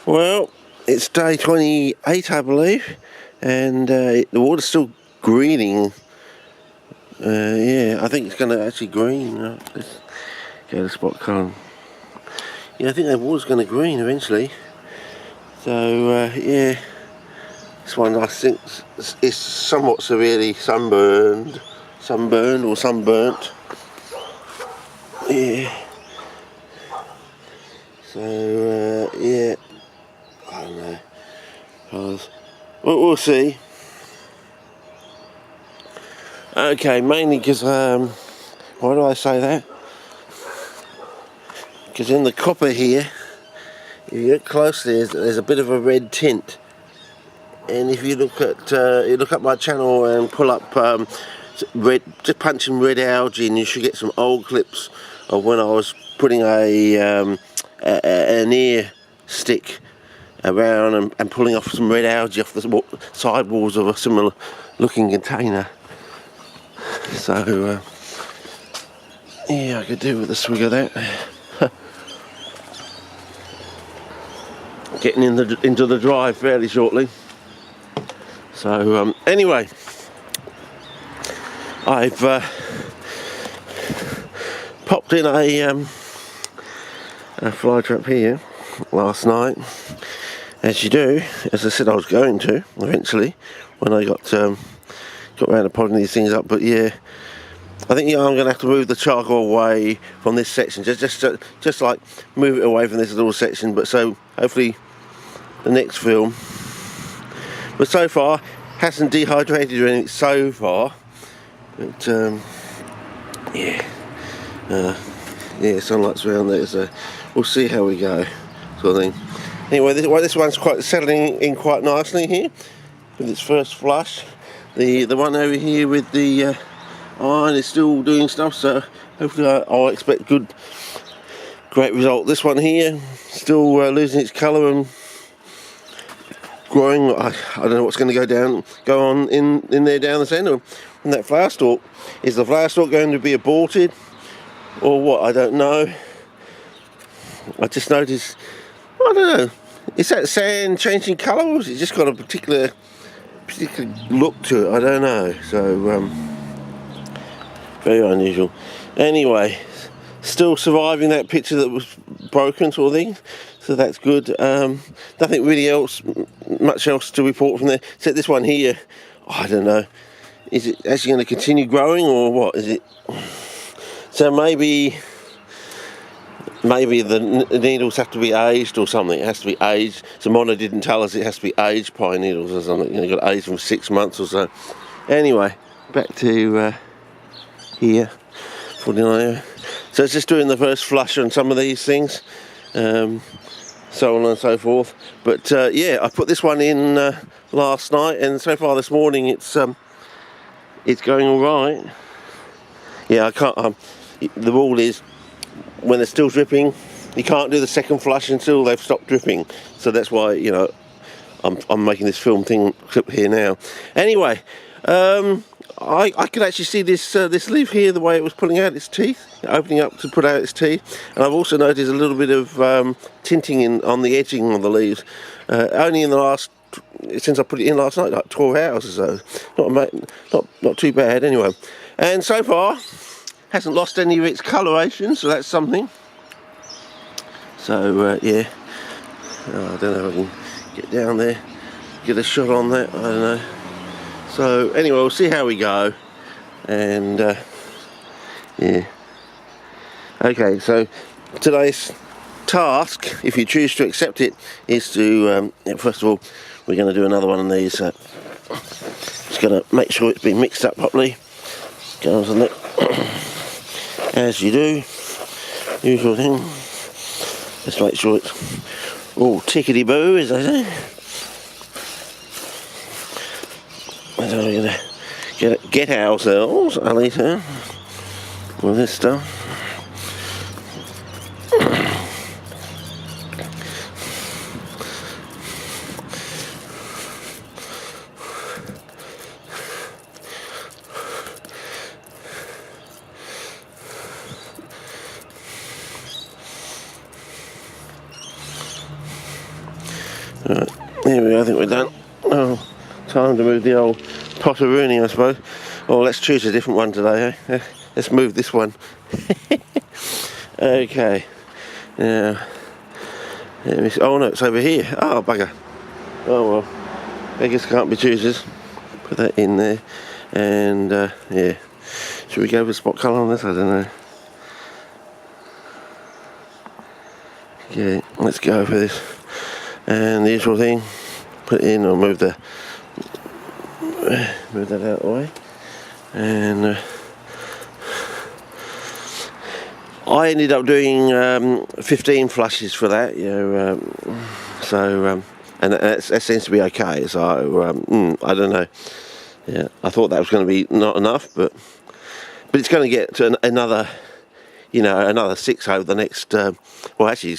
Well, it's day 28, I believe, and the water's still greening. Yeah, I think it's going to actually green. Let's go to spot colour. Yeah, I think the water's going to green eventually. So, yeah, this one I think is somewhat severely sunburned or sunburnt. Yeah. So, yeah, I don't know. We'll see. Okay, mainly because, why do I say that? Because in the copper here, if you get close there's a bit of a red tint. And if you look up my channel and pull up just punch in red algae, and you should get some old clips of when I was putting an ear stick around and pulling off some red algae off the side walls of a similar looking container. So yeah, I could do with a swig of that. Getting into the drive fairly shortly. So anyway, I've popped in a fly trap here last night, as you do, as I said I was going to eventually when I got around to popping these things up. But yeah, I think I'm going to have to move the charcoal away from this section, just like move it away from this little section. But so hopefully the next film. But so far hasn't dehydrated or anything so far. But yeah, sunlight's around there, so we'll see how we go, sort of thing. Anyway, this one's quite settling in quite nicely here with its first flush. The one over here with the iron is still doing stuff, so hopefully I'll expect great result. This one here still losing its colour and growing. I don't know what's going to go on in there down the centre. And that flower stalk, is the flower stalk going to be aborted or what? I don't know. I just noticed, I don't know, is that sand changing colour, or has it just got a particular look to it? I don't know. So very unusual. Anyway, still surviving that picture that was broken, sort of thing. So that's good. Nothing really much else to report from there, except this one here. I don't know. Is it actually going to continue growing or what? Is it? So maybe the needles have to be aged or something. It has to be aged. So Mona didn't tell us it has to be aged pine needles or something. You know, got aged from 6 months or so. Anyway, back to here, 49. So it's just doing the first flush on some of these things. So on and so forth. But yeah, I put this one in last night, and so far this morning it's going all right. Yeah, I can't. The rule is when they're still dripping, you can't do the second flush until they've stopped dripping. So that's why, you know, I'm making this film clip here now. Anyway, I could actually see this leaf here, the way it was pulling out its teeth, opening up to put out its teeth. And I've also noticed a little bit of tinting on the edging of the leaves. Only in the last, since I put it in last night, like 12 hours or so. Not too bad anyway. And so far, hasn't lost any of its coloration, so that's something. So yeah, I don't know if I can get down there, get a shot on that, I don't know. So anyway, we'll see how we go, and yeah. Okay, so today's task, if you choose to accept it, is to, first of all, we're going to do another one of these. Just going to make sure it's been mixed up properly. Goes on it, as you do, usual thing. Just make sure it's all tickety-boo, as they say. So we're going to get ourselves a litre with this stuff. Right, here we go, I think we're done. Oh, time to move the old potteroony, I suppose. Oh, let's choose a different one today, eh? Let's move this one. Okay. Now, oh no, it's over here. Oh, bugger. Oh well. Beggars can't be choosers. Put that in there. And, yeah. Should we go with spot colour on this? I don't know. Okay, let's go for this. And the usual thing. Put it in, or move that out of the way. And I ended up doing 15 flushes for that, you know, and that seems to be okay. So I don't know. Yeah, I thought that was going to be not enough, but it's going to get to another, you know, another 6 over the next. Well, actually,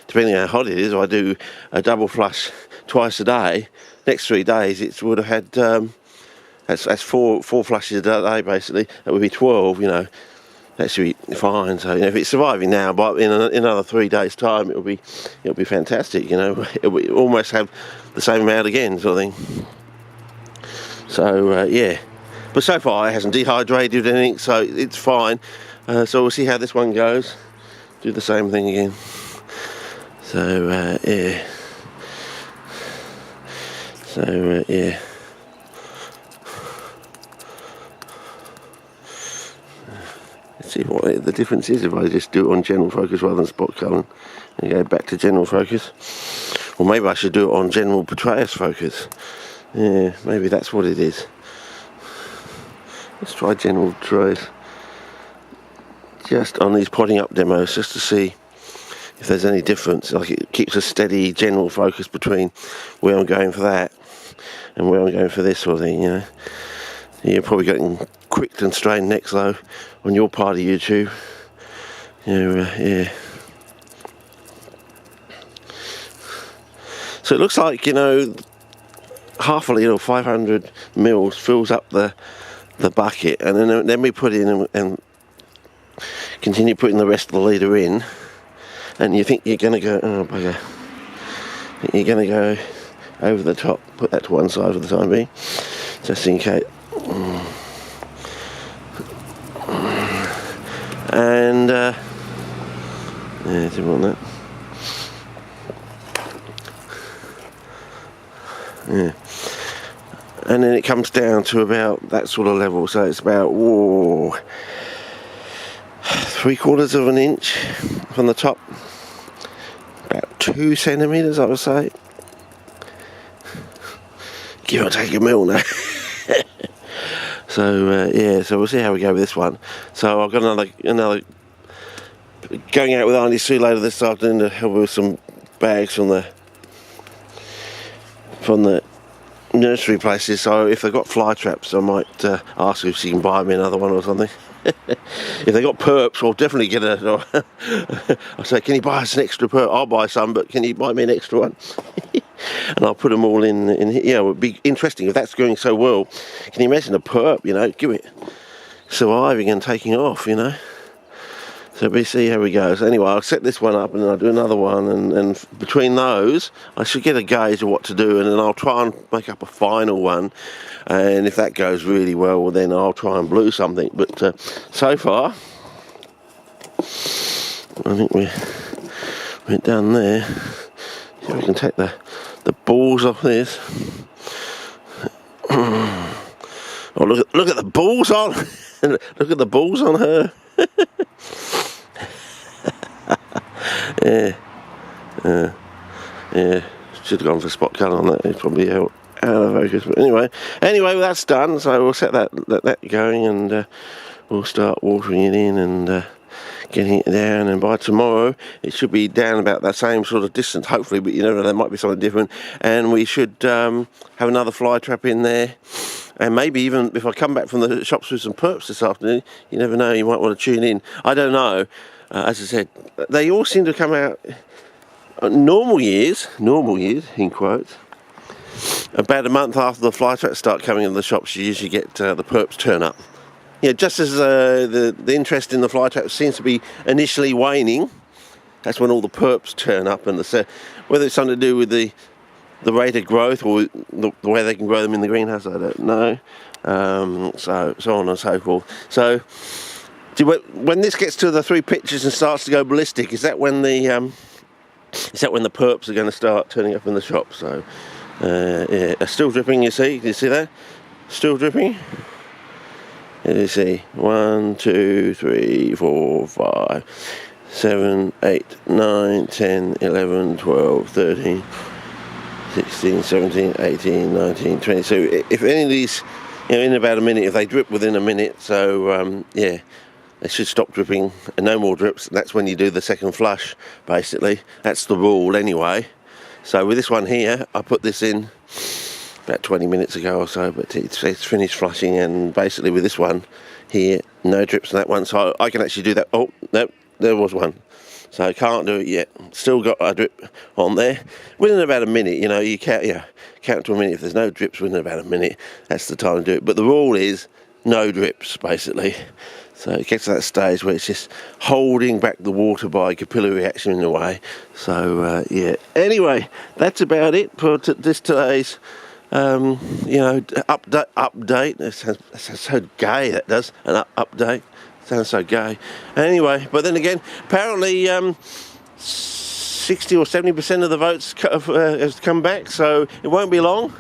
depending on how hot it is, if I do a double flush twice a day. Next 3 days, it would have had that's four flushes a day basically. That would be 12, you know. That should be fine. So, you know, if it's surviving now, but in another 3 days' time, it'll be fantastic. You know, it'll almost have the same amount again, sort of thing. So yeah, but so far it hasn't dehydrated anything, so it's fine. So we'll see how this one goes. Do the same thing again. So yeah. So yeah. Let's see what the difference is if I just do it on general focus rather than spot colouring and go back to general focus. Or maybe I should do it on general Petraeus focus. Yeah, maybe that's what it is. Let's try general Petraeus. Just on these potting up demos, just to see if there's any difference. Like, it keeps a steady general focus between where I'm going for that and where I'm going for this sort of thing, you know. You're probably getting cricked and strained necks though on your part of YouTube. Yeah. So it looks like, you know, half a litre or 500 mils fills up the bucket, and then we put in and continue putting the rest of the litre in, and you think you're going to go, oh bugger, you're going to go over the top. Put that to one side for the time being, just in case. And yeah, didn't want that. Yeah, and then it comes down to about that sort of level. So it's about 3/4 of an inch from the top, about 2 centimetres, I would say. Give or take a mil now. So yeah, so we'll see how we go with this one. So I've got another going out with Auntie Sue later this afternoon to help with some bags from the nursery places. So if they've got fly traps, I might ask if she can buy me another one or something. If they got perps, I'll definitely get a. I'll say, can you buy us an extra perp? I'll buy some, but can you buy me an extra one? And I'll put them all in here. Yeah, it would be interesting if that's going so well. Can you imagine a perp, you know, give it surviving and taking off, you know? So we see how we go. So anyway, I'll set this one up and then I'll do another one, and between those I should get a gauge of what to do, and then I'll try and make up a final one, and if that goes really well, then I'll try and blue something. But so far I think we're done there. See if we can take the balls off this. Oh, look at the balls on. Look at the balls on her. Yeah, should have gone for spot colour on that. It's probably out of focus. But anyway, that's done. So we'll set that going, and we'll start watering it in and getting it down. And by tomorrow, it should be down about that same sort of distance, hopefully. But you never know, there might be something different. And we should have another fly trap in there. And maybe even if I come back from the shops with some perps this afternoon, you never know, you might want to tune in. I don't know. As I said, they all seem to come out normal years, in quotes, about a month after the fly traps start coming in the shops. You usually get the perps turn up. Yeah, just as the interest in the fly traps seems to be initially waning, that's when all the perps turn up. And whether it's something to do with the the rate of growth, or the way they can grow them in the greenhouse, I don't know. So on and so forth. So when this gets to the 3 pitches and starts to go ballistic, is that when the perps are going to start turning up in the shop? So yeah, still dripping. You see? Can you see that? Still dripping. You see, 1, 2, 3, 4, 5, 7, 8, 9, 10, 11, 12, 13, 16, 17, 18, 19, 20. So if any of these, in about a minute, if they drip within a minute, so yeah, they should stop dripping and no more drips. And that's when you do the second flush, basically. That's the rule anyway. So with this one here, I put this in about 20 minutes ago or so, but it's finished flushing, and basically with this one here, no drips on that one, so I can actually do that. Oh, no, there was one. So I can't do it yet. Still got a drip on there. Within about a minute, you count to a minute. If there's no drips within about a minute, that's the time to do it. But the rule is no drips, basically. So it gets to that stage where it's just holding back the water by capillary reaction in a way. So yeah. Anyway, that's about it for today's update. It sounds so gay, that does, an update. Sounds so gay. Anyway, but then again, apparently 60 or 70% of the votes has come back, so it won't be long.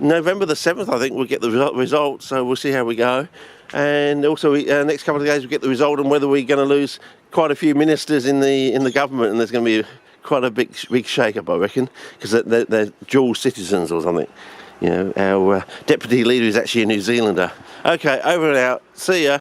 November the 7th, I think, we'll get the result, so we'll see how we go. And also, next couple of days, we'll get the result on whether we're going to lose quite a few ministers in the government, and there's going to be quite a big shake-up, I reckon, because they're dual citizens or something. Our deputy leader is actually a New Zealander. Okay, over and out. See ya.